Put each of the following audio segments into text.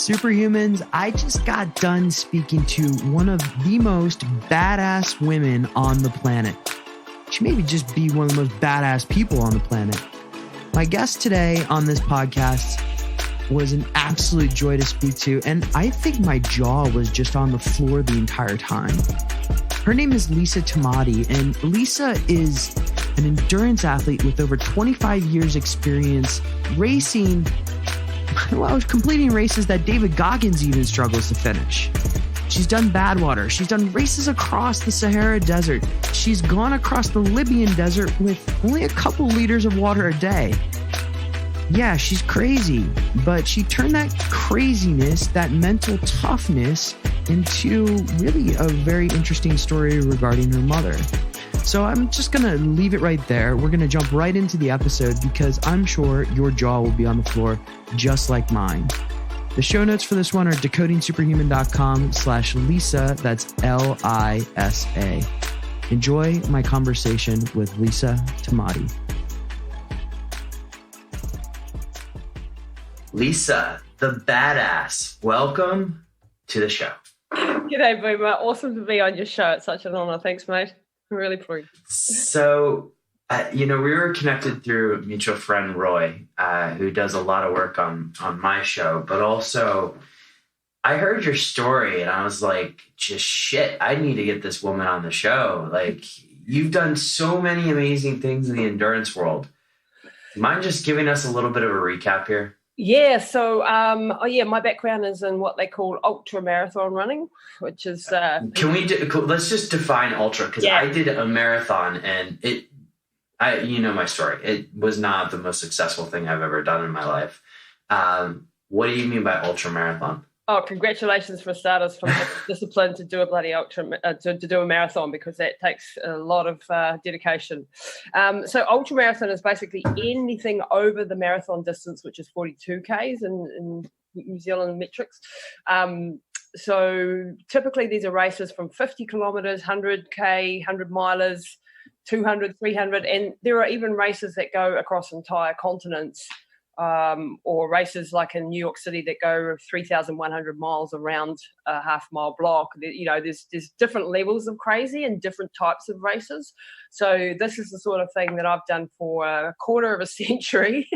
Superhumans, I just got done speaking to one of the most badass women on the planet. She may just be one of the most badass people on the planet. My guest today on this podcast was an absolute joy to speak to, and I think my jaw was just on the floor the entire time. Her name is Lisa Tamati, and Lisa is an endurance athlete with over 25 years experience racing, completing races that David Goggins even struggles to finish. She's done Badwater. She's done races across the Sahara Desert. She's gone across the Libyan desert with only a couple liters of water a day. Yeah, she's crazy, but she turned that craziness, that mental toughness, into really a very interesting story regarding her mother. So I'm just going to leave it right there. We're going to jump right into the episode because I'm sure your jaw will be on the floor just like mine. The show notes for this one are decodingsuperhuman.com/Lisa. That's Lisa. Enjoy my conversation with Lisa Tamati. Lisa, the badass, welcome to the show. G'day, Boomer. Awesome to be on your show. It's such an honor. Thanks, mate. I'm really pleased. So, we were connected through a mutual friend, Roy, who does a lot of work on my show. But also, I heard your story and I was like, just shit, I need to get this woman on the show. Like, you've done so many amazing things in the endurance world. Mind just giving us a little bit of a recap here? Yeah, so, my background is in what they call ultramarathon running, which is... let's just define ultra, because I did a marathon and you know my story. It was not the most successful thing I've ever done in my life. What do you mean by ultramarathon? Oh, congratulations for starters from the discipline to do a bloody to do a marathon, because that takes a lot of dedication. So ultramarathon is basically anything over the marathon distance, which is 42 Ks in New Zealand metrics. So typically these are races from 50 kilometres, 100K, 100 milers, 200, 300, and there are even races that go across entire continents. Or races like in New York City that go 3,100 miles around a half-mile block. There's different levels of crazy and different types of races. So this is the sort of thing that I've done for a quarter of a century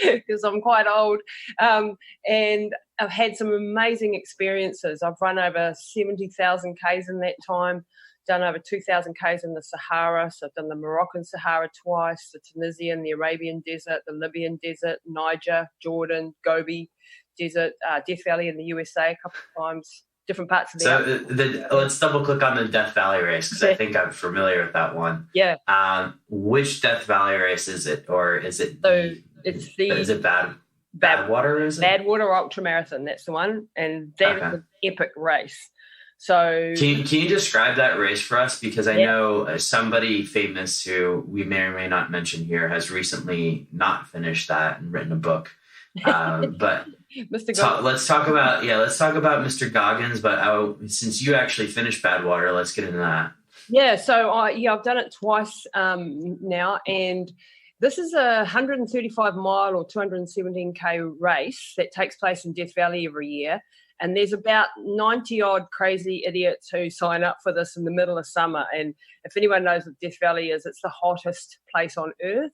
because I'm quite old, and I've had some amazing experiences. I've run over 70,000 Ks in that time. Done over 2,000 Ks in the Sahara. So I've done the Moroccan Sahara twice, the Tunisian, the Arabian Desert, the Libyan Desert, Niger, Jordan, Gobi Desert, Death Valley in the USA a couple of times, different parts of the let's double click on the Death Valley race, because I think I'm familiar with that one. Yeah. Which Death Valley race is it? Or is it is it Badwater? Is it? Badwater Ultramarathon, that's the one. And that is an epic race. So can you describe that race for us? Because I know somebody famous who we may or may not mention here has recently not finished that and written a book. But let's talk about Mr. Goggins. But since you actually finished Badwater, let's get into that. Yeah. So I've done it twice now, and this is a 135 mile or 217K race that takes place in Death Valley every year. And there's about 90-odd crazy idiots who sign up for this in the middle of summer. And if anyone knows what Death Valley is, it's the hottest place on Earth.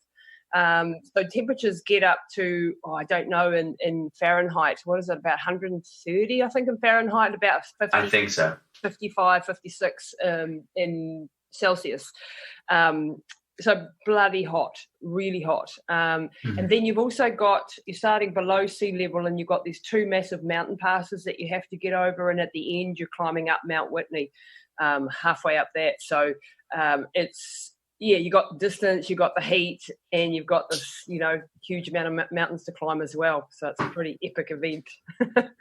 So temperatures get up to, I don't know, in Fahrenheit. What is it, about 130, I think, in Fahrenheit, about 50. I think so. 55, 56 in Celsius. So bloody hot, really hot. And then you've also you're starting below sea level, and you've got these two massive mountain passes that you have to get over. And at the end, you're climbing up Mount Whitney, halfway up that. So you got the distance, you got the heat, and you've got this, huge amount of mountains to climb as well. So it's a pretty epic event.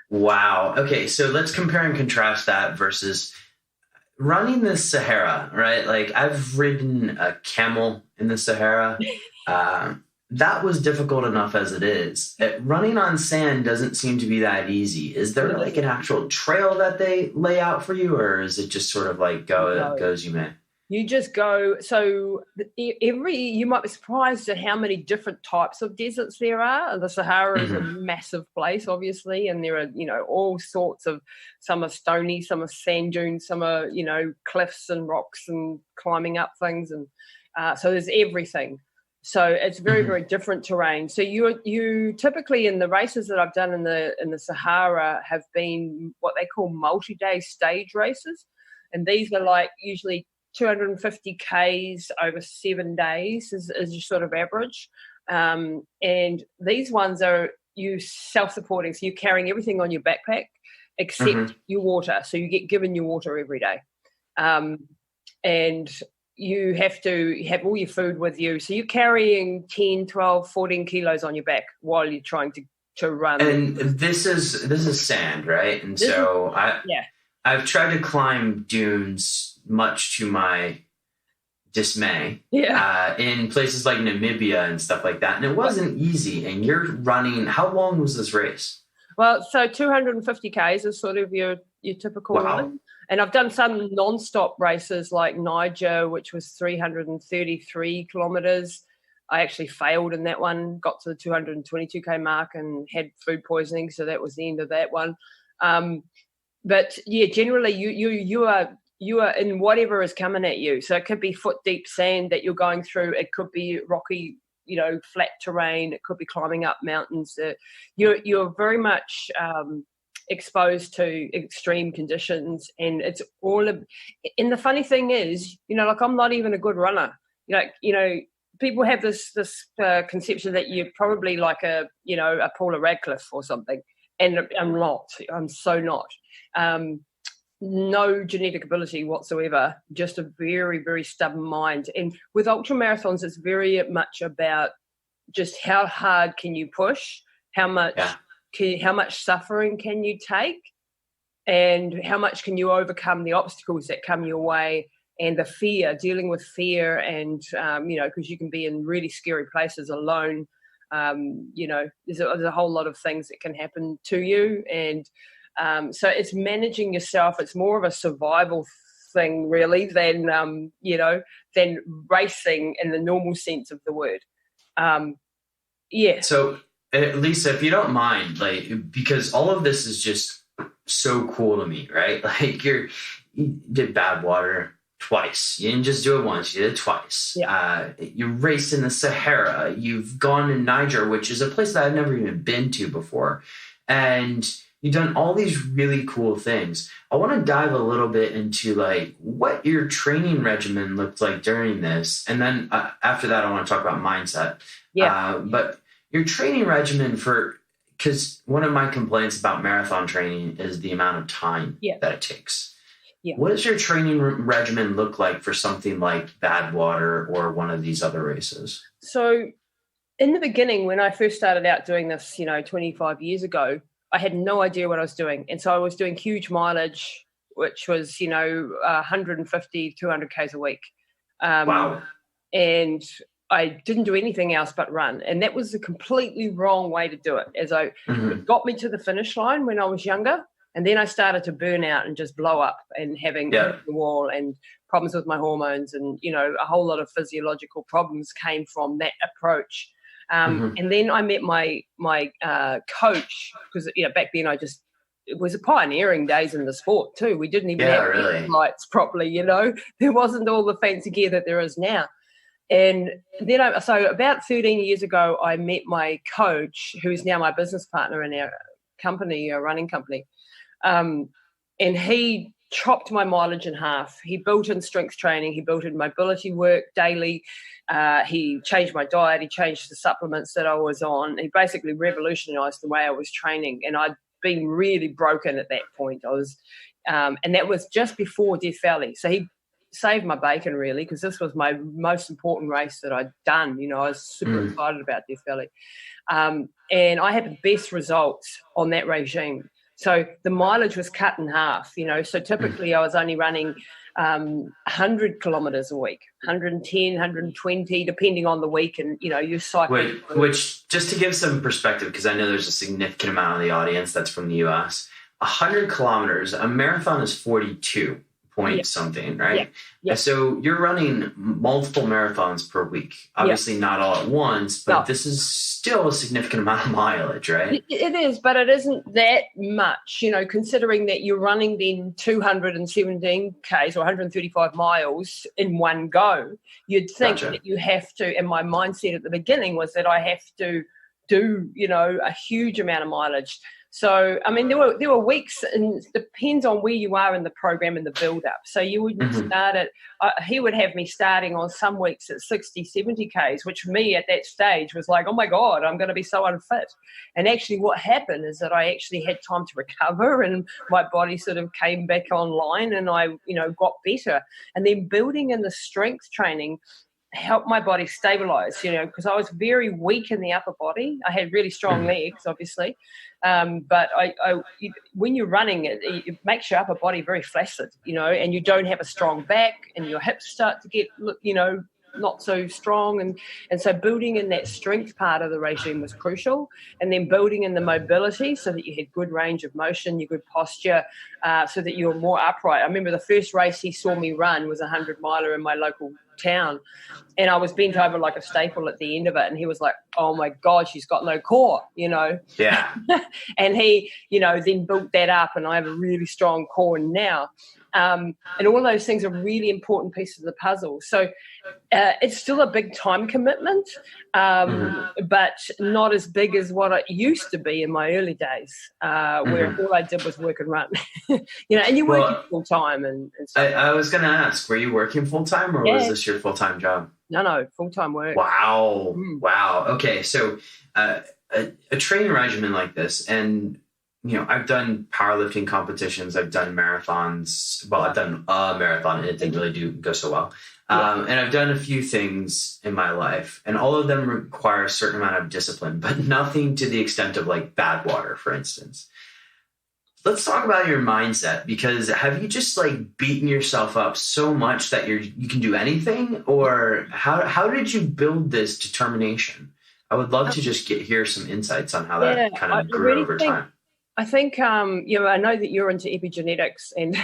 Wow. Okay. So let's compare and contrast that versus running the Sahara, right? Like, I've ridden a camel in the Sahara. That was difficult enough as it is. Running on sand doesn't seem to be that easy. Is there like an actual trail that they lay out for you, or is it just sort of like go as you may? You just go. So you might be surprised at how many different types of deserts there are. The Sahara is a massive place, obviously, and there are, all sorts of, some are stony, some are sand dunes, some are, cliffs and rocks and climbing up things. And so there's everything. So it's very, very different terrain. So you typically, in the races that I've done in the Sahara, have been what they call multi-day stage races. And these are like usually 250 Ks over 7 days is your sort of average. And these ones are you self-supporting. So you're carrying everything on your backpack except your water. So you get given your water every day. And you have to have all your food with you. So you're carrying 10, 12, 14 kilos on your back while you're trying to run. And this is sand, right? And I've tried to climb dunes, much to my dismay, in places like Namibia and stuff like that. And it wasn't easy. And you're running, how long was this race? Well, so 250 Ks is sort of your typical run. And I've done some non-stop races like Niger, which was 333 kilometers. I actually failed in that one, got to the 222K mark and had food poisoning. So that was the end of that one. But yeah, generally you are in whatever is coming at you. So it could be foot deep sand that you're going through. It could be rocky, flat terrain. It could be climbing up mountains. You're very much exposed to extreme conditions, and it's all. And the funny thing is, like I'm not even a good runner. People have this conception that you're probably like a Paula Radcliffe or something, and I'm not. I'm so not. No genetic ability whatsoever, just a very, very stubborn mind. And with ultramarathons, it's very much about just how hard can you push, how much suffering can you take, and how much can you overcome the obstacles that come your way, and the fear, dealing with fear, and because you can be in really scary places alone. There's a whole lot of things that can happen to you, and so it's managing yourself. It's more of a survival thing, really, than racing in the normal sense of the word. So, Lisa, if you don't mind, because all of this is just so cool to me, right? Like you did Badwater twice. You didn't just do it once. You did it twice. Yeah. You raced in the Sahara. You've gone to Niger, which is a place that I've never even been to before. And you've done all these really cool things. I want to dive a little bit into what your training regimen looked like during this. And then after that, I want to talk about mindset. Yeah. But your training regimen because one of my complaints about marathon training is the amount of time that it takes. Yeah. What does your training regimen look like for something like Badwater or one of these other races? So in the beginning, when I first started out doing this, 25 years ago, I had no idea what I was doing. And so I was doing huge mileage, which was, 150, 200 Ks a week. Wow. And I didn't do anything else but run. And that was the completely wrong way to do it. It got me to the finish line when I was younger. And then I started to burn out and just blow up and having the wall and problems with my hormones. And, a whole lot of physiological problems came from that approach. And then I met my coach because, back then it was a pioneering days in the sport too. We didn't even have lights properly, There wasn't all the fancy gear that there is now. And then so about 13 years ago, I met my coach, who is now my business partner in our company, our running company. And he chopped my mileage in half. He built in strength training. He built in mobility work daily. He changed my diet. He changed the supplements that I was on. He basically revolutionized the way I was training. And I'd been really broken at that point. I was, and that was just before Death Valley. So he saved my bacon, really, because this was my most important race that I'd done. I was super excited about Death Valley. And I had the best results on that regime. So the mileage was cut in half, So typically I was only running 100 kilometers a week, 110, 120, depending on the week. And, you cycle. Which, just to give some perspective, because I know there's a significant amount of the audience that's from the U.S., 100 kilometers, a marathon is 42.5 point something, right? Yeah. So you're running multiple marathons per week. Obviously not all at once, but this is still a significant amount of mileage, right? It is, but it isn't that much, considering that you're running then 217 Ks or 135 miles in one go. You'd think that you have to, and my mindset at the beginning was that I have to do, a huge amount of mileage. So, I mean, there were weeks, and it depends on where you are in the program and the build-up. So you would start at, he would have me starting on some weeks at 60, 70 Ks, which for me at that stage was like, oh my God, I'm going to be so unfit. And actually what happened is that I actually had time to recover and my body sort of came back online and I, got better. And then building in the strength training helped my body stabilize, because I was very weak in the upper body. I had really strong legs, obviously. But when you're running, it makes your upper body very flaccid, and you don't have a strong back and your hips start to get, not so strong. And so building in that strength part of the regime was crucial. And then building in the mobility so that you had good range of motion, your good posture, so that you were more upright. I remember the first race he saw me run was a 100-miler in my local town, and I was bent over like a staple at the end of it, and he was like, oh my God, she's got no core, Yeah. And he then built that up, and I have a really strong core now. And all those things are really important pieces of the puzzle. So it's still a big time commitment, but not as big as what it used to be in my early days, where all I did was work and run. And you work full time and stuff. I was going to ask, were you working full time or was this your full time job? No, full time work. Wow. Wow. Okay. So a training regimen like this, and I've done powerlifting competitions. I've done marathons. Well, I've done a marathon and it didn't really go so well. And I've done a few things in my life, and all of them require a certain amount of discipline, but nothing to the extent of like Badwater, for instance. Let's talk about your mindset, because have you just like beaten yourself up so much that you can do anything, or how did you build this determination? I would love to just hear some insights on how that kind of grew over time. I think, I know that you're into epigenetics, and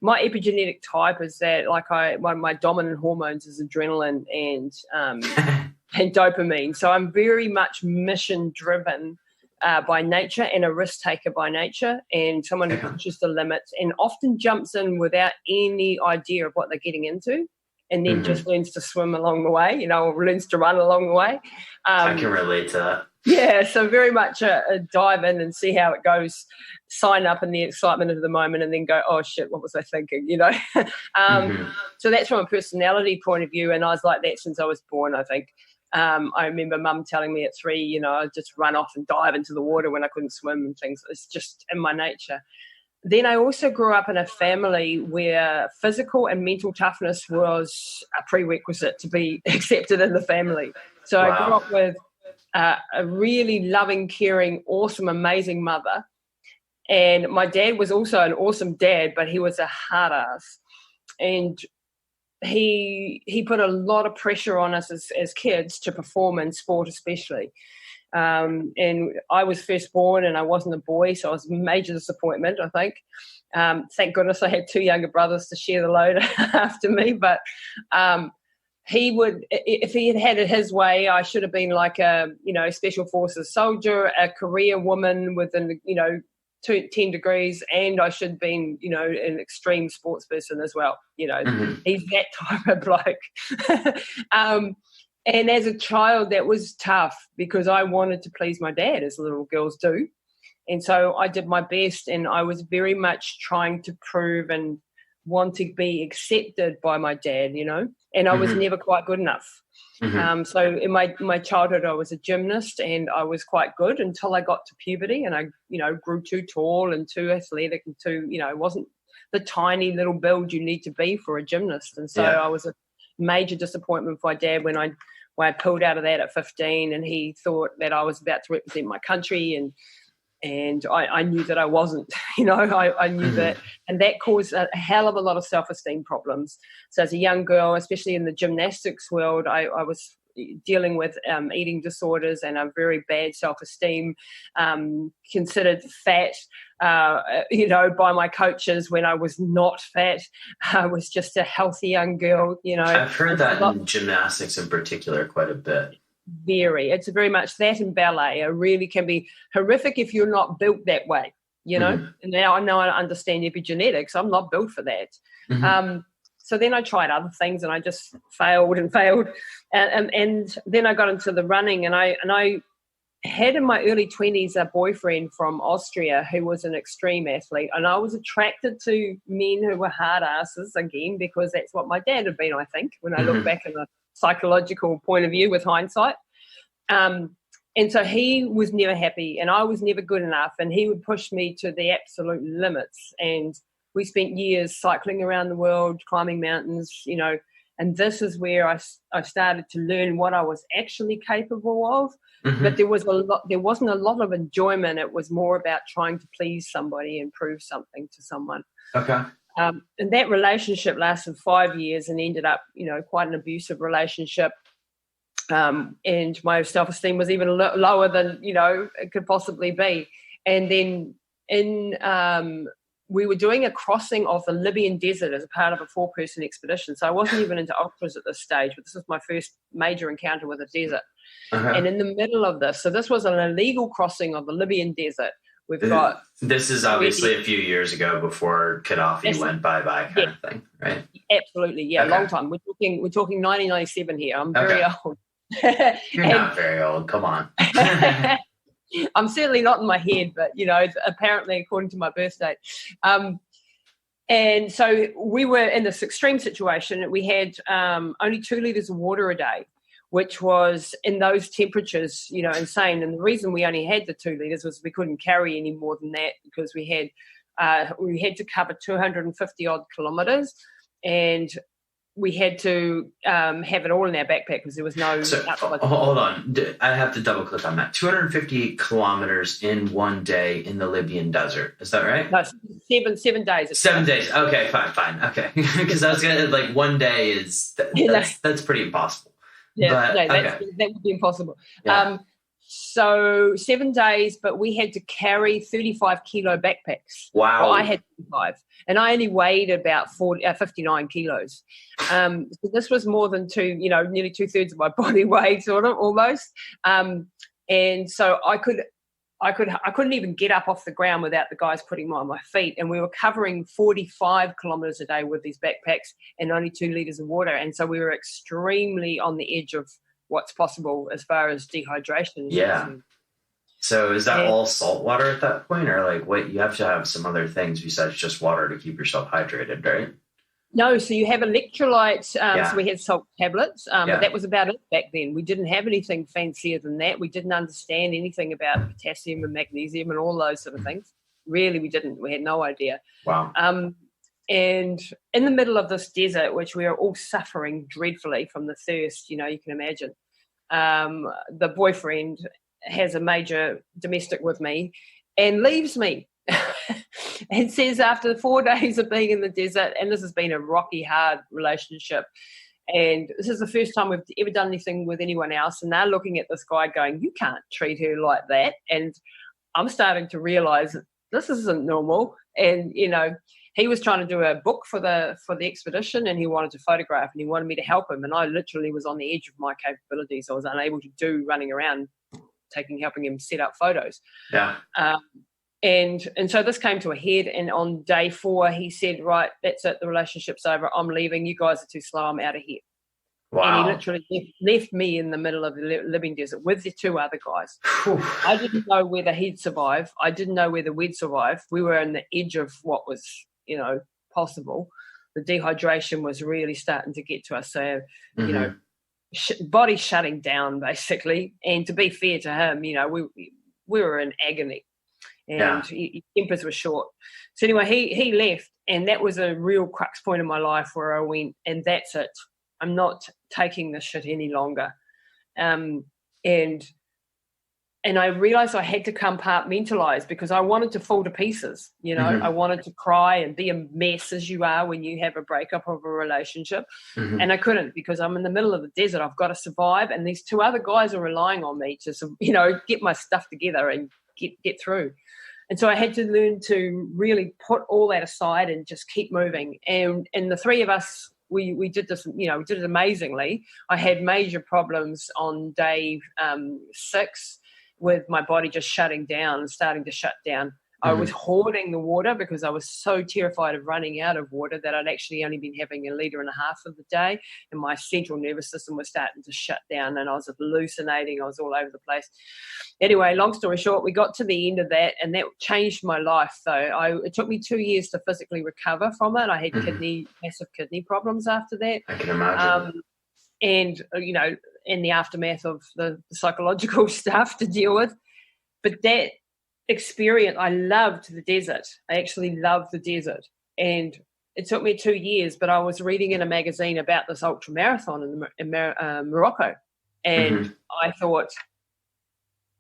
my epigenetic type is that one of my dominant hormones is adrenaline and dopamine. So I'm very much mission driven by nature, and a risk taker by nature, and someone who pushes the limits and often jumps in without any idea of what they're getting into, and then just learns to swim along the way, or learns to run along the way. I can relate to that. Yeah, so very much a dive in and see how it goes, sign up in the excitement of the moment, and then go, oh, shit, what was I thinking, So that's from a personality point of view, and I was like that since I was born, I think. I remember Mum telling me at 3, I'd just run off and dive into the water when I couldn't swim and things. It's just in my nature. Then I also grew up in a family where physical and mental toughness was a prerequisite to be accepted in the family. So I grew up with a really loving, caring, awesome, amazing mother. And my dad was also an awesome dad, but he was a hard ass. And he put a lot of pressure on us as kids to perform in sport especially. And I was first born and I wasn't a boy, so it was a major disappointment, I think. Thank goodness I had 2 younger brothers to share the load after me. But he would, if he had had it his way, I should have been like a, special forces soldier, a career woman within, 10 degrees, and I should have been, an extreme sports person as well. He's that type of bloke. And as a child, that was tough because I wanted to please my dad, as little girls do. And so I did my best, and I was very much trying to prove and want to be accepted by my dad, and I was never quite good enough. So in my childhood, I was a gymnast, and I was quite good until I got to puberty, and I, grew too tall and too athletic and too, wasn't the tiny little build you need to be for a gymnast. And so I was a major disappointment for my dad when I pulled out of that at 15, and he thought that I was about to represent my country, and I knew that I wasn't, I knew that, and that caused a hell of a lot of self-esteem problems. So as a young girl, especially in the gymnastics world, I was dealing with eating disorders and a very bad self-esteem, considered fat, by my coaches when I was not fat. I was just a healthy young girl, I've heard that in gymnastics in particular quite a bit. It's very much that in ballet. It really can be horrific if you're not built that way, And now I know I understand epigenetics. I'm not built for that. So then I tried other things and I just failed. And then I got into the running, and I had in my early 20s a boyfriend from Austria who was an extreme athlete, and I was attracted to men who were hard asses again, because that's what my dad had been, I think, when I look back in a psychological point of view with hindsight. And so he was never happy and I was never good enough, and he would push me to the absolute limits. And we spent years cycling around the world, climbing mountains, and this is where I started to learn what I was actually capable of. But there wasn't a lot of enjoyment. It was more about trying to please somebody and prove something to someone. Okay. And that relationship lasted 5 years and ended up, quite an abusive relationship. And my self-esteem was even lower than, it could possibly be. And then we were doing a crossing of the Libyan desert as a part of a 4-person expedition. So I wasn't even into ultras at this stage, but this was my first major encounter with a desert. And in the middle of this, so this was an illegal crossing of the Libyan desert. We've got... This is obviously a few years ago before Gaddafi went bye-bye kind of thing, right? Absolutely, yeah, long time. We're talking 1997 here. I'm very old. You're not very old. Come on. I'm certainly not in my head, but, apparently according to my birth date. And so we were in this extreme situation. We had only 2 litres of water a day, which was in those temperatures, insane. And the reason we only had the 2 litres was we couldn't carry any more than that, because we had to cover 250 odd kilometres, and we had to have it all in our backpack because there was no... So, hold on. I have to double click on that. 258 kilometers in one day in the Libyan desert. Is that right? No, 7 days. 7 days. Okay, fine. Okay. Because I was going to, 1 day is... That's pretty impossible. Yeah, that would be impossible. Yeah. So 7 days, but we had to carry 35 kilo backpacks. Wow. Well, I had 35, and I only weighed about 59 kilos. So this was more than nearly 2/3 of my body weight, sort of, almost. And so I couldn't even get up off the ground without the guys putting me on my feet. And we were covering 45 kilometres a day with these backpacks and only 2 litres of water. And so we were extremely on the edge of what's possible as far as dehydration. Yeah. So is that all salt water at that point, or you have to have some other things besides just water to keep yourself hydrated, right? No, so you have electrolytes. So we had salt tablets, but that was about it back then. We didn't have anything fancier than that. We didn't understand anything about potassium and magnesium and all those sort of things. Really, we didn't. We had no idea. Wow. And in the middle of this desert, which we are all suffering dreadfully from the thirst, you can imagine, the boyfriend has a major domestic with me and leaves me and says after 4 days of being in the desert, and this has been a rocky, hard relationship, and this is the first time we've ever done anything with anyone else, and they're looking at this guy going, you can't treat her like that. And I'm starting to realise that this isn't normal. And, he was trying to do a book for the expedition, and he wanted to photograph, and he wanted me to help him. And I literally was on the edge of my capabilities. I was unable to do running around, helping him set up photos. Yeah. And so this came to a head. And on day 4, he said, right, that's it. The relationship's over. I'm leaving. You guys are too slow. I'm out of here. Wow. And he literally left me in the middle of the Libyan desert with the 2 other guys. I didn't know whether he'd survive. I didn't know whether we'd survive. We were on the edge of what was, possible. The dehydration was really starting to get to us. So, body shutting down, basically. And to be fair to him, we were in agony. And his tempers were short. So anyway, he left, and that was a real crux point in my life where I went, and that's it. I'm not taking this shit any longer. And And I realized I had to compartmentalize because I wanted to fall to pieces. I wanted to cry and be a mess, as you are when you have a breakup of a relationship. And I couldn't, because I'm in the middle of the desert. I've got to survive. And these two other guys are relying on me to, get my stuff together and get through. And so I had to learn to really put all that aside and just keep moving. And the three of us, we did this, we did it amazingly. I had major problems on day 6 with my body just shutting down and starting to shut down. I was hoarding the water because I was so terrified of running out of water that I'd actually only been having 1.5 liters of the day, and my central nervous system was starting to shut down, and I was hallucinating. I was all over the place. Anyway, long story short, we got to the end of that, and that changed my life, though. It took me 2 years to physically recover from it. I had massive kidney problems after that. I can imagine. And, in the aftermath of the psychological stuff to deal with. But that experience, I loved the desert. I actually loved the desert. And it took me 2 years, but I was reading in a magazine about this ultramarathon in Morocco. And I thought,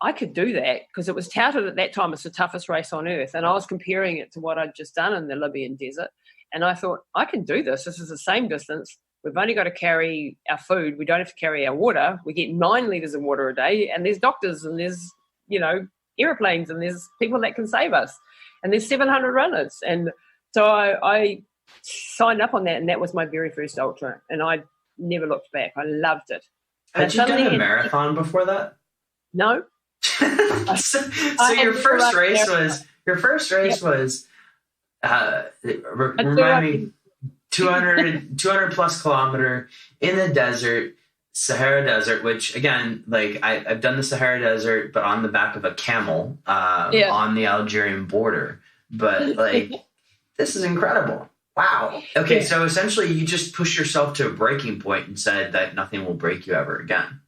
I could do that, because it was touted at that time as the toughest race on earth. And I was comparing it to what I'd just done in the Libyan desert. And I thought, I can do this. This is the same distance. We've only got to carry our food. We don't have to carry our water. We get 9 liters of water a day, and there's doctors, and there's, airplanes, and there's people that can save us, and there's 700 runners. And so I signed up on that, and that was my very first ultra, and I never looked back. I loved it. Had you done a marathon before that? No. so your first race was remind me, 200 plus kilometer in the desert, Sahara Desert, which again, I've done the Sahara Desert, but on the back of a camel on the Algerian border. But this is incredible. Wow. Okay, so essentially you just pushed yourself to a breaking point and said that nothing will break you ever again.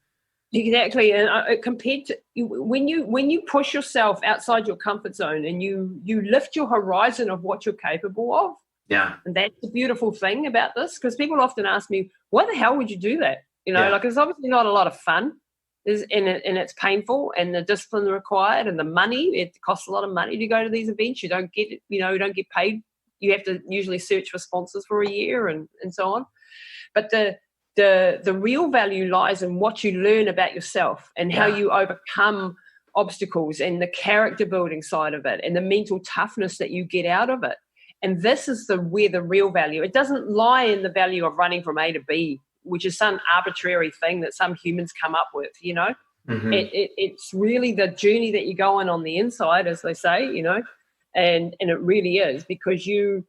Exactly. And compared to when you push yourself outside your comfort zone and you lift your horizon of what you're capable of. Yeah. And that's the beautiful thing about this, because people often ask me, why the hell would you do that? It's obviously not a lot of fun, and it's painful, and the discipline required, and the money. It costs a lot of money to go to these events. You don't get it, you don't get paid. You have to usually search for sponsors for a year and so on. But the real value lies in what you learn about yourself and how you overcome obstacles, and the character building side of it, and the mental toughness that you get out of it. And this is where the real value. It doesn't lie in the value of running from A to B, which is some arbitrary thing that some humans come up with, It's really the journey that you go on the inside, as they say, and it really is, because you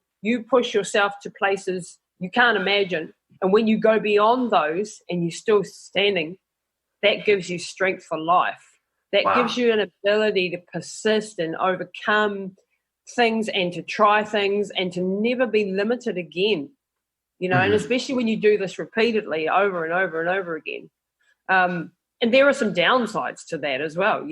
push yourself to places you can't imagine. And when you go beyond those and you're still standing, that gives you strength for life. That gives you an ability to persist and overcome things, and to try things, and to never be limited again, and especially when you do this repeatedly over and over and over again. And there are some downsides to that as well.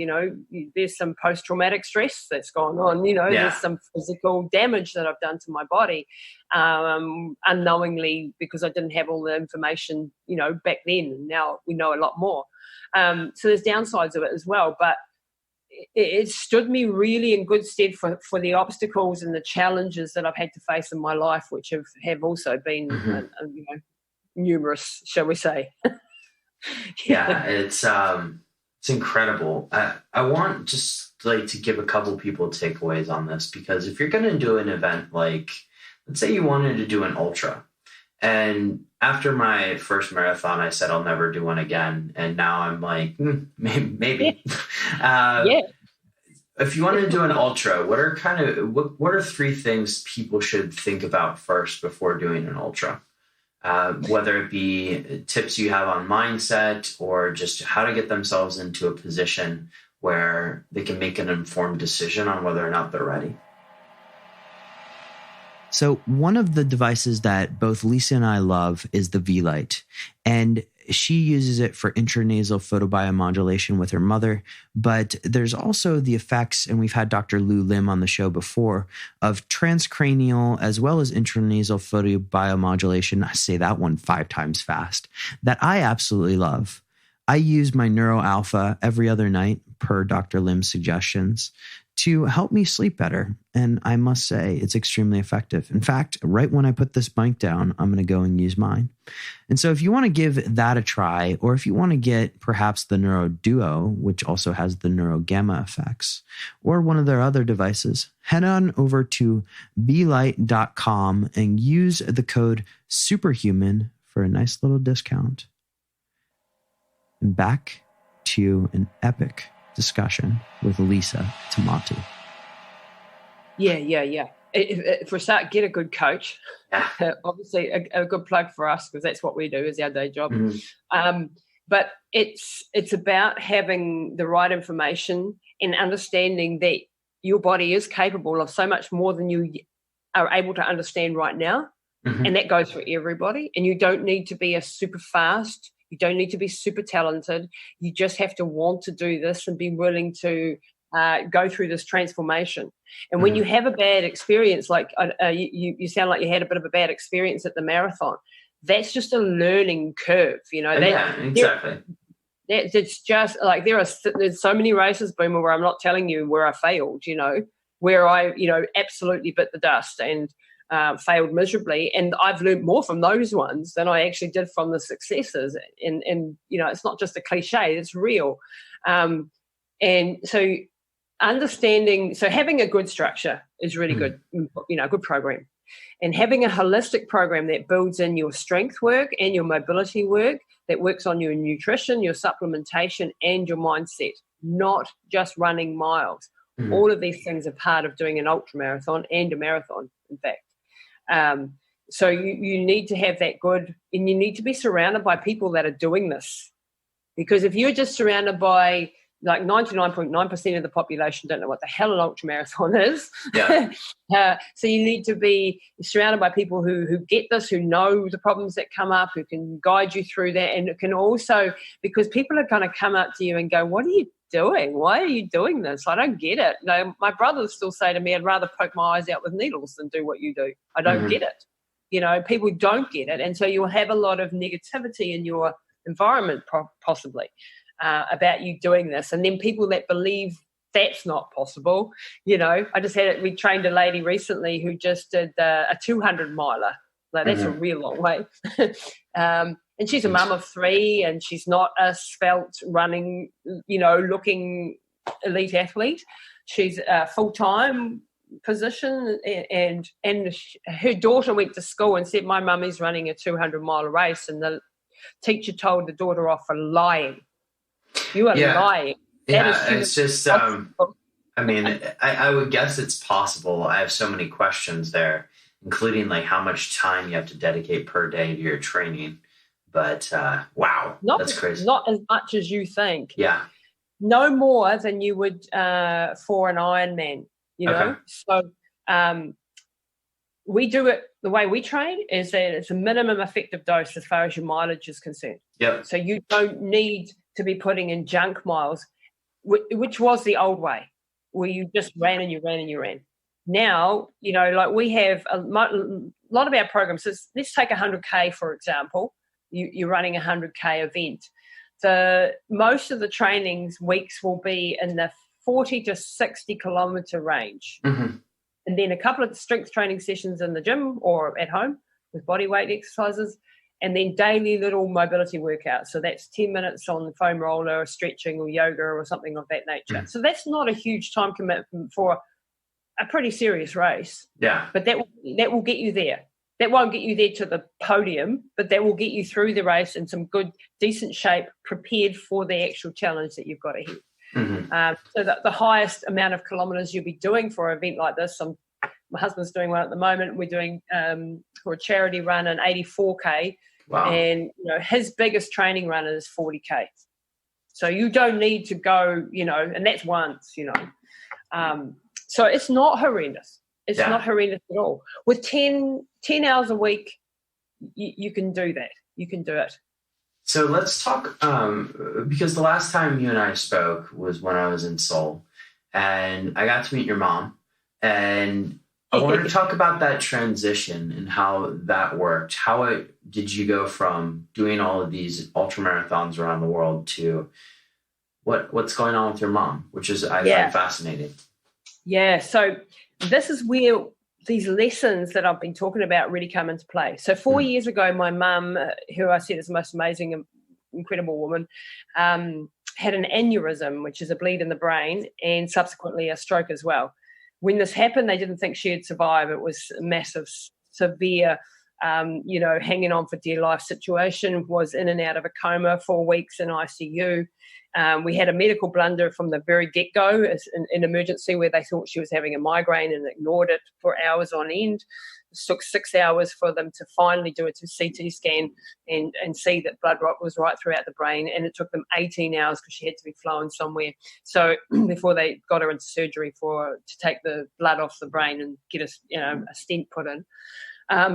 There's some post-traumatic stress that's gone on. There's some physical damage that I've done to my body unknowingly, because I didn't have all the information, back then. And now we know a lot more. So there's downsides of it as well. But it stood me really in good stead for the obstacles and the challenges that I've had to face in my life, which have also been numerous, shall we say. It's incredible. I want just to give a couple people takeaways on this, because if you're going to do an event, let's say you wanted to do an ultra, and after my first marathon, I said I'll never do one again. And now I'm like, maybe. If you want to do an ultra, what are 3 things people should think about first before doing an ultra? Whether it be tips you have on mindset, or just how to get themselves into a position where they can make an informed decision on whether or not they're ready. So one of the devices that both Lisa and I love is the V-Light, and she uses it for intranasal photobiomodulation with her mother. But there's also the effects, and we've had Dr. Lou Lim on the show before, of transcranial as well as intranasal photobiomodulation. I say that one 5 times fast, that I absolutely love. I use my Neuro Alpha every other night per Dr. Lim's suggestions to help me sleep better. And I must say it's extremely effective. In fact, right when I put this bike down, I'm going to go and use mine. And so if you want to give that a try, or if you want to get perhaps the Neuro Duo, which also has the Neuro Gamma effects, or one of their other devices, head on over to BeLight.com and use the code SUPERHUMAN for a nice little discount. And back to an epic discussion with Lisa Tamati. Yeah. If we start, get a good coach. Obviously, a good plug for us, because that's what we do, is our day job. But it's about having the right information and understanding that your body is capable of so much more than you are able to understand right now. And that goes for everybody. And you don't need to be a super fast. You don't need to be super talented. You just have to want to do this and be willing to go through this transformation. And when you have a bad experience, like you sound like you had a bit of a bad experience at the marathon, that's just a learning curve, Exactly. It's just like there's so many races, Boomer, where I'm not telling you where I failed, where I, absolutely bit the dust and failed miserably. And I've learned more from those ones than I actually did from the successes. And it's not just a cliche, it's real. And so having a good structure is really good, a good program. And having a holistic program that builds in your strength work and your mobility work, that works on your nutrition, your supplementation, and your mindset, not just running miles. All of these things are part of doing an ultramarathon and a marathon, in fact. So you need to have that good, and you need to be surrounded by people that are doing this. Because if you're just surrounded by, like, 99.9% of the population don't know what the hell an ultramarathon is. So you need to be surrounded by people who get this, who know the problems that come up, who can guide you through that, and it can also, because people are going to come up to you and go, what are you doing? Why are you doing this? I don't get it. No, my brothers still say to me, I'd rather poke my eyes out with needles than do what you do. I don't get it. People don't get it. And so you'll have a lot of negativity in your environment, possibly, about you doing this. And then people that believe that's not possible, I just we trained a lady recently who just did a 200 miler. Like, that's a real long way. And she's a mum of 3, and she's not a svelte running, looking elite athlete. She's a full-time position, and her daughter went to school and said, my mummy's running a 200-mile race, and the teacher told the daughter off for lying. You are lying. It's just, I would guess it's possible. I have so many questions there, including like how much time you have to dedicate per day to your training. But wow, that's crazy. Not as much as you think. Yeah. No more than you would for an Ironman, Okay. So we do it, the way we train is that it's a minimum effective dose as far as your mileage is concerned. Yep. So you don't need to be putting in junk miles, which was the old way, where you just ran and you ran and you ran. Now, like we have a lot of our programs. So let's take 100K, for example. You're running a 100K event. Most of the trainings weeks will be in the 40 to 60 kilometer range. And then a couple of strength training sessions in the gym or at home with body weight exercises, and then daily little mobility workouts. So that's 10 minutes on the foam roller or stretching or yoga or something of that nature. So that's not a huge time commitment for a pretty serious race. Yeah. But that will get you there. That won't get you there to the podium, but that will get you through the race in some good, decent shape, prepared for the actual challenge that you've got ahead. So the highest amount of kilometres you'll be doing for an event like this, my husband's doing one at the moment. We're doing for a charity run an 84K. Wow. And his biggest training run is 40K. So you don't need to go, and that's once, So it's not horrendous. It's not horrendous at all. With 10 hours a week, you can do that. You can do it. So let's talk, because the last time you and I spoke was when I was in Seoul, and I got to meet your mom, and I want to talk about that transition and how that worked. Did you go from doing all of these ultramarathons around the world to what's going on with your mom, which is I find fascinating. Yeah, so this is where these lessons that I've been talking about really come into play. So 4 years ago, my mum, who I said is the most amazing, incredible woman, had an aneurysm, which is a bleed in the brain, and subsequently a stroke as well. When this happened, they didn't think she'd survive. It was a massive, severe, hanging on for dear life situation, was in and out of a coma, 4 weeks in ICU. We had a medical blunder from the very get-go in emergency where they thought she was having a migraine and ignored it for hours on end. It took 6 hours for them to finally do a CT scan and see that blood was right throughout the brain, and it took them 18 hours because she had to be flown somewhere. So before they got her into surgery to take the blood off the brain and get a stent put in.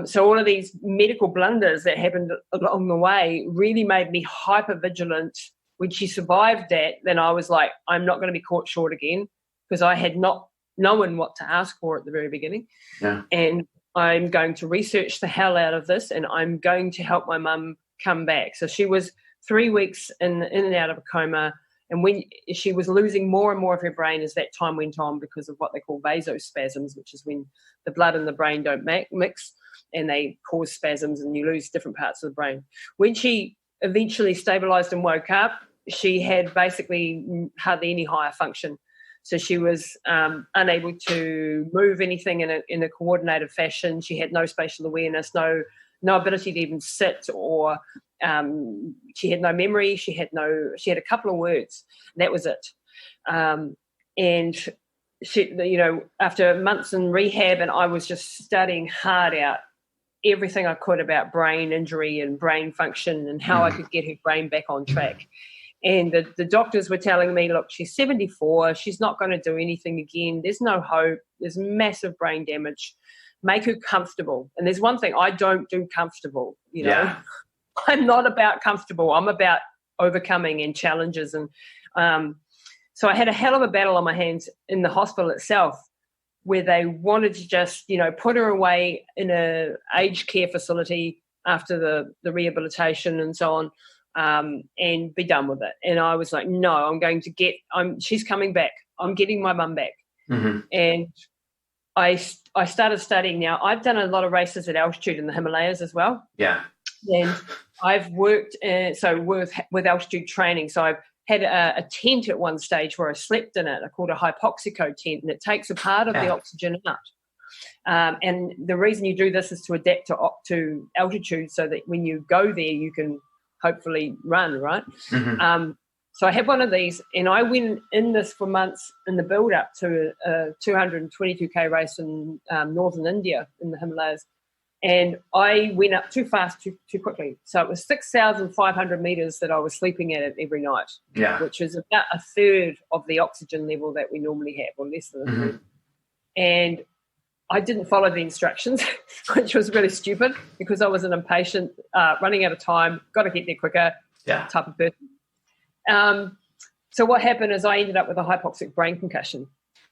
So all of these medical blunders that happened along the way really made me hyper vigilant. When she survived that, then I was like, I'm not going to be caught short again, because I had not known what to ask for at the very beginning. Yeah. And I'm going to research the hell out of this, and I'm going to help my mum come back. So she was 3 weeks in and out of a coma, and when she was losing more and more of her brain as that time went on because of what they call vasospasms, which is when the blood and the brain don't mix, and they cause spasms and you lose different parts of the brain. When she eventually stabilized and woke up, she had basically hardly any higher function. So she was unable to move anything in a coordinated fashion. She had no spatial awareness, no ability to even sit, or she had no memory. She had a couple of words, and that was it. And she, after months in rehab, and I was just studying hard out everything I could about brain injury and brain function and how I could get her brain back on track. And the doctors were telling me, look, she's 74, she's not going to do anything again. There's no hope. There's massive brain damage. Make her comfortable. And there's one thing, I don't do comfortable, Yeah. I'm not about comfortable. I'm about overcoming and challenges. And so I had a hell of a battle on my hands in the hospital itself, where they wanted to just, put her away in a aged care facility after the rehabilitation and so on, and be done with it. And I was like, no, she's coming back. I'm getting my mum back. Mm-hmm. And I started studying now. I've done a lot of races at altitude in the Himalayas as well. Yeah. And I've worked with altitude training. So I've had a tent at one stage where I slept in it. I called a hypoxico tent, and it takes a part of the oxygen out. And the reason you do this is to adapt to altitude, so that when you go there, you can hopefully run, right? Mm-hmm. So I had one of these, and I went in this for months in the build-up to a 222K race in northern India in the Himalayas. And I went up too fast, too quickly. So it was 6,500 meters that I was sleeping at every night, which is about a third of the oxygen level that we normally have, or less than a third. And I didn't follow the instructions, which was really stupid, because I was an impatient, running out of time, got to get there quicker type of person. So what happened is I ended up with a hypoxic brain concussion.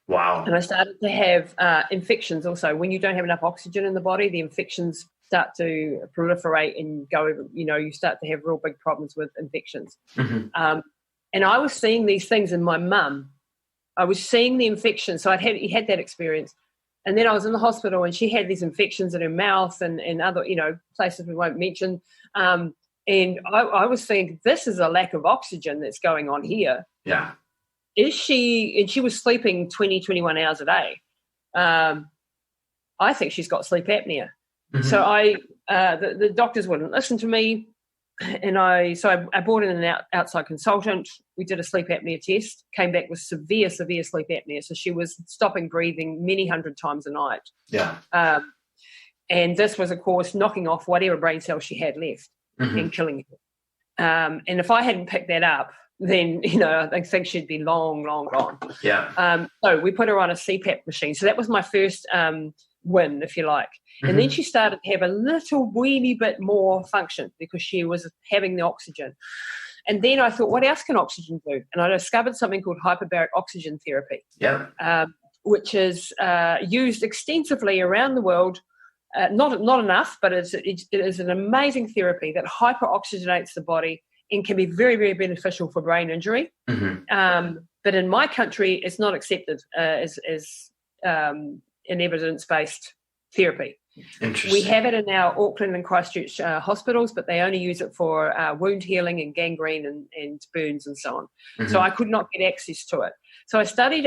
Wow. And I started to have infections also. When you don't have enough oxygen in the body, the infections start to proliferate and go, you start to have real big problems with infections. Mm-hmm. And I was seeing these things in my mum. I was seeing the infections. So he had that experience. And then I was in the hospital, and she had these infections in her mouth and other, places we won't mention. And I was thinking, this is a lack of oxygen that's going on here. Yeah. And she was sleeping 20, 21 hours a day. I think she's got sleep apnea. Mm-hmm. So the doctors wouldn't listen to me. And I brought in an outside consultant. We did a sleep apnea test, came back with severe sleep apnea. So she was stopping breathing many hundred times a night. Yeah. And this was, of course, knocking off whatever brain cells she had left and killing her. And if I hadn't picked that up, then, I think she'd be long, long gone. Yeah. So we put her on a CPAP machine. So that was my first win, if you like. Mm-hmm. And then she started to have a little weeny bit more function because she was having the oxygen. And then I thought, what else can oxygen do? And I discovered something called hyperbaric oxygen therapy. Yeah. which is used extensively around the world. Not enough, but it is an amazing therapy that hyperoxygenates the body and can be very, very beneficial for brain injury. But in my country, it's not accepted as an evidence-based therapy. We have it in our Auckland and Christchurch hospitals, but they only use it for wound healing and gangrene and burns and so on. So I could not get access to it. So I studied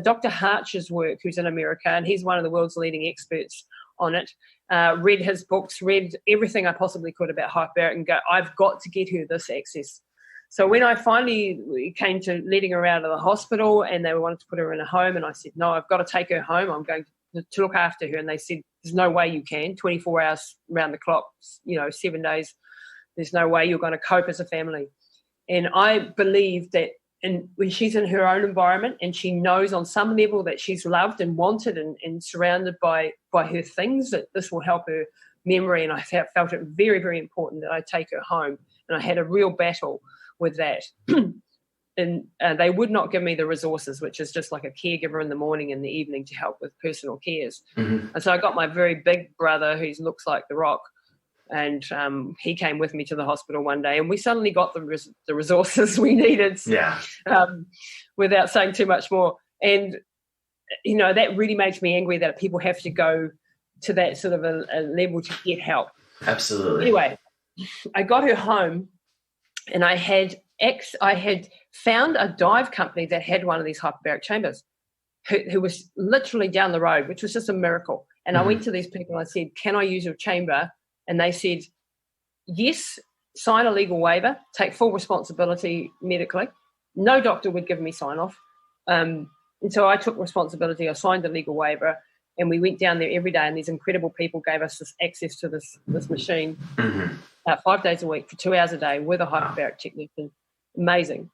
Dr. Hart's work, who's in America, and he's one of the world's leading experts on it. Read his books, read everything I possibly could about hyperbaric, and go, I've got to get her this access. So when I finally came to letting her out of the hospital and they wanted to put her in a home, and I said, no, I've got to take her home. I'm going to look after her. And they said, there's no way you can. 24 hours around the clock, 7 days. There's no way you're going to cope as a family. And I believe that when she's in her own environment and she knows on some level that she's loved and wanted and surrounded by her things, that this will help her memory. And I felt it very, very important that I take her home. And I had a real battle with that. And they would not give me the resources, which is just like a caregiver in the morning and the evening to help with personal cares. And so I got my very big brother, who looks like The Rock, and he came with me to the hospital one day, and we suddenly got the resources we needed, without saying too much more. And, that really makes me angry that people have to go to that sort of a level to get help. Absolutely. Anyway, I got her home, and I had found a dive company that had one of these hyperbaric chambers who was literally down the road, which was just a miracle. And I went to these people and I said, can I use your chamber? And they said, yes, sign a legal waiver, take full responsibility medically. No doctor would give me sign off. And so I took responsibility. I signed the legal waiver, and we went down there every day, and these incredible people gave us this access to this machine 5 days a week for 2 hours a day with a hyperbaric technician. Amazing.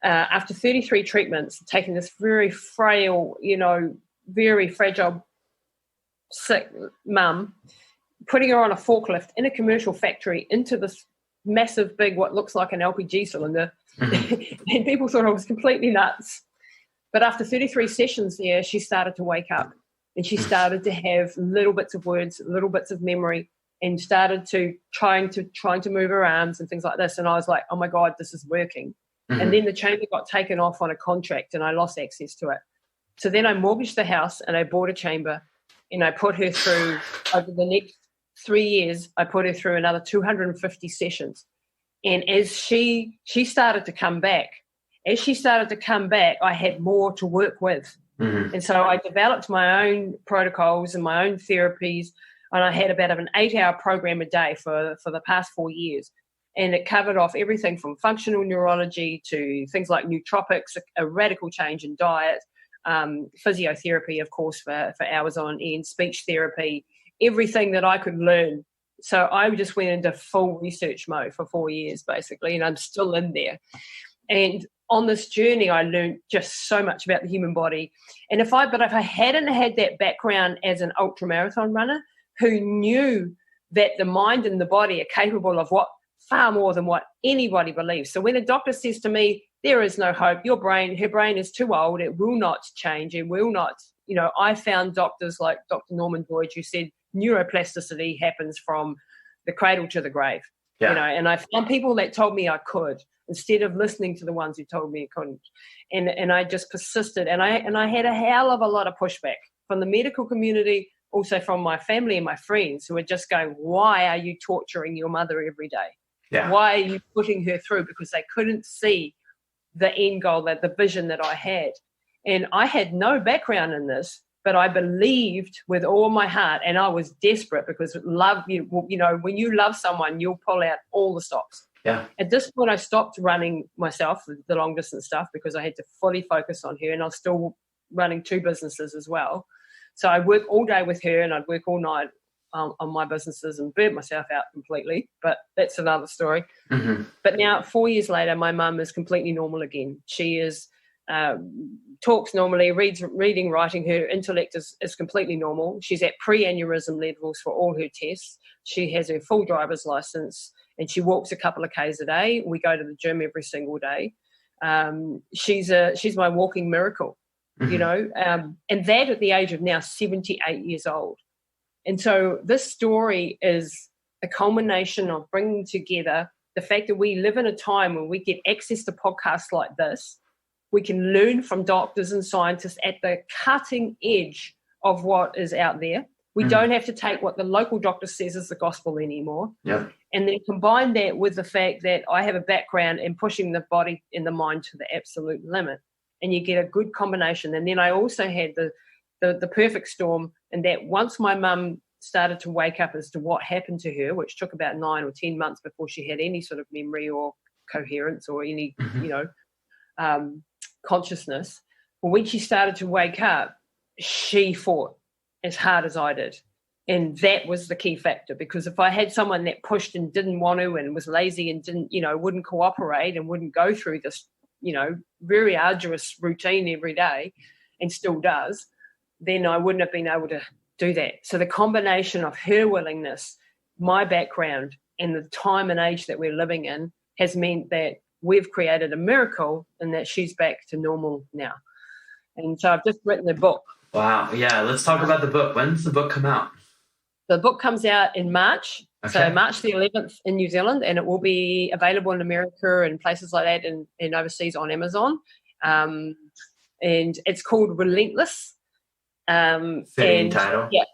After 33 treatments, taking this very frail, very fragile, sick mum, putting her on a forklift in a commercial factory into this massive, big, what looks like an LPG cylinder, and people thought I was completely nuts. But after 33 sessions there, she started to wake up, and she started to have little bits of words, little bits of memory, and started to trying to move her arms and things like this. And I was like, oh my God, this is working. And then the chamber got taken off on a contract, and I lost access to it. So then I mortgaged the house, and I bought a chamber, and I put her through, over the next 3 years, I put her through another 250 sessions. And as she started to come back, I had more to work with. And so I developed my own protocols and my own therapies, and I had about an 8-hour program a day for the past 4 years. And it covered off everything from functional neurology to things like nootropics, a radical change in diet, physiotherapy, of course, for hours on end, speech therapy, everything that I could learn. So I just went into full research mode for 4 years, basically, and I'm still in there. And on this journey, I learned just so much about the human body. And if I hadn't had that background as an ultramarathon runner who knew that the mind and the body are capable of far more than what anybody believes. So when a doctor says to me, there is no hope, her brain is too old, it will not change, it will not, I found doctors like Dr. Norman Doidge who said neuroplasticity happens from the cradle to the grave. And I found people that told me I could, instead of listening to the ones who told me I couldn't. And I just persisted, and I had a hell of a lot of pushback from the medical community, also from my family and my friends, who were just going, why are you torturing your mother every day? Why are you putting her through? Because they couldn't see the end goal, the vision that I had. And I had no background in this, but I believed with all my heart, and I was desperate because love, when you love someone, you'll pull out all the stops. At this point, I stopped running myself, the long distance stuff, because I had to fully focus on her, and I was still running 2 businesses as well. So I'd work all day with her, and I'd work all night on my businesses and burnt myself out completely, but that's another story. But now 4 years later, my mum is completely normal again. She is talks normally, reading, writing. Her intellect is completely normal. She's at pre-aneurysm levels for all her tests. She has her full driver's license, and she walks a couple of Ks a day. We go to the gym every single day. She's my walking miracle. you know, and that at the age of now 78 years old. And so this story is a culmination of bringing together the fact that we live in a time when we get access to podcasts like this. We can learn from doctors and scientists at the cutting edge of what is out there. We don't have to take what the local doctor says is the gospel anymore. Yep. And then combine that with the fact that I have a background in pushing the body and the mind to the absolute limit. And you get a good combination. And then I also had the perfect storm, and that once my mum started to wake up as to what happened to her, which took about 9 or 10 months before she had any sort of memory or coherence or any, you know, consciousness. But when she started to wake up, she fought as hard as I did. And that was the key factor, because if I had someone that pushed and didn't want to and was lazy and didn't, you know, wouldn't cooperate and wouldn't go through this, you know, very arduous routine every day and still does, then I wouldn't have been able to do that. So the combination of her willingness, my background, and the time and age that we're living in has meant that we've created a miracle and that she's back to normal now. And so I've just written the book. Wow. Yeah. Let's talk about the book. When does the book come out? The book comes out in March. Okay. So March the 11th in New Zealand, and it will be available in America and places like that and overseas on Amazon. And it's called Relentless. Fitting title. Yeah.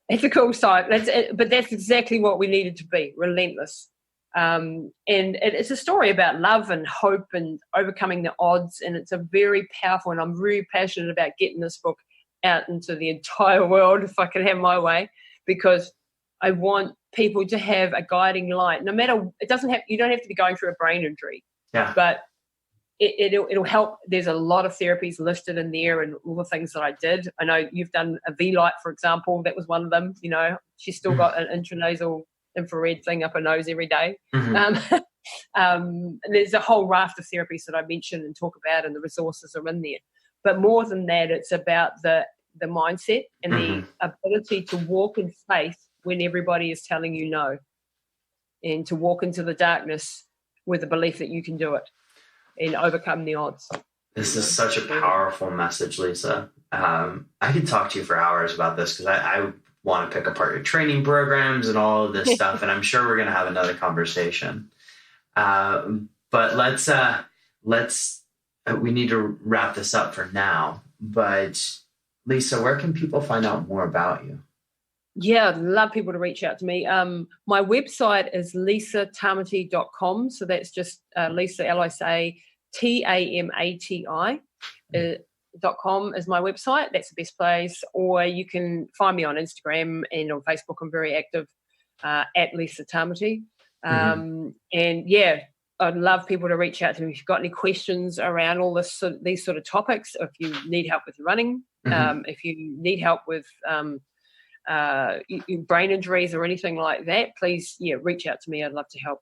It's a cool site. But that's exactly what we needed to be, relentless. And it's a story about love and hope and overcoming the odds. And it's a very powerful, and I'm really passionate about getting this book out into the entire world if I could have my way, because I want people to have a guiding light. No matter, you don't have to be going through a brain injury. Yeah. But it'll help. There's a lot of therapies listed in there and all the things that I did. I know you've done a V-Light, for example. That was one of them. You know, she's still got an intranasal infrared thing up her nose every day. And there's a whole raft of therapies that I mention and talk about, and the resources are in there. But more than that, it's about the mindset and the ability to walk in faith when everybody is telling you no, and to walk into the darkness with the belief that you can do it and overcome the odds. This is such a powerful message, Lisa. I could talk to you for hours about this, because I want to pick apart your training programs and all of this stuff, and I'm sure we're going to have another conversation. But let's we need to wrap this up for now. But Lisa, where can people find out more about you? Yeah, I'd love people to reach out to me. My website is lisatamati.com. So that's just Lisa, L-I-S-A, Tamati, .com is my website. That's the best place. Or you can find me on Instagram and on Facebook. I'm very active at Lisa Tamati. And yeah, I'd love people to reach out to me if you've got any questions around all these sort of topics. If you need help with running, if you need help with brain injuries or anything like that, please, reach out to me. I'd love to help.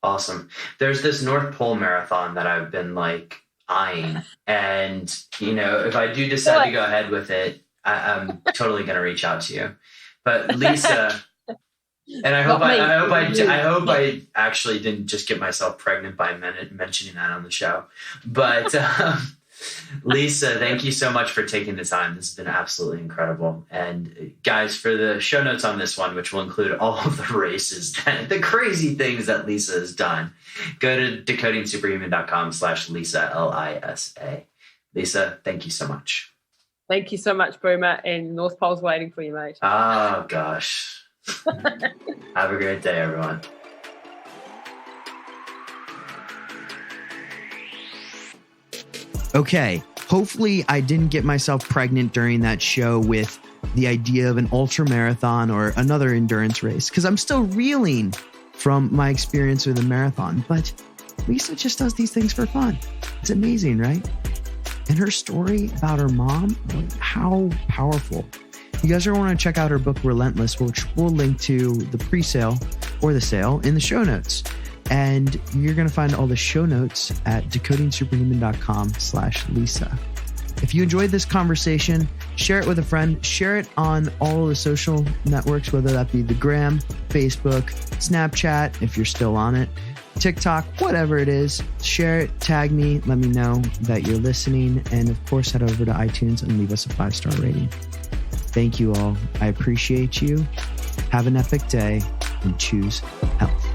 Awesome. There's this North Pole marathon that I've been eyeing, and if I do decide to go ahead with it, I'm totally going to reach out to you. But Lisa, and I hope I actually didn't just get myself pregnant by mentioning that on the show. But Lisa, thank you so much for taking the time. This has been absolutely incredible. And guys, for the show notes on this one, which will include all of the races, the crazy things that Lisa has done, go to decodingsuperhuman.com/Lisa, Lisa. Lisa, thank you so much. Thank you so much, Boomer, and North Pole's waiting for you, mate. Oh, gosh. Have a great day, everyone. Okay, hopefully I didn't get myself pregnant during that show with the idea of an ultra marathon or another endurance race, because I'm still reeling from my experience with a marathon. But Lisa just does these things for fun. It's amazing, right? And her story about her mom, how powerful. You guys are going to want to check out her book, Relentless, which we'll link to the pre-sale or the sale in the show notes. And you're going to find all the show notes at decodingsuperhuman.com/Lisa. If you enjoyed this conversation, share it with a friend, share it on all of the social networks, whether that be the Gram, Facebook, Snapchat, if you're still on it, TikTok, whatever it is. Share it, tag me, let me know that you're listening. And of course, head over to iTunes and leave us a 5-star rating. Thank you all. I appreciate you. Have an epic day and choose health.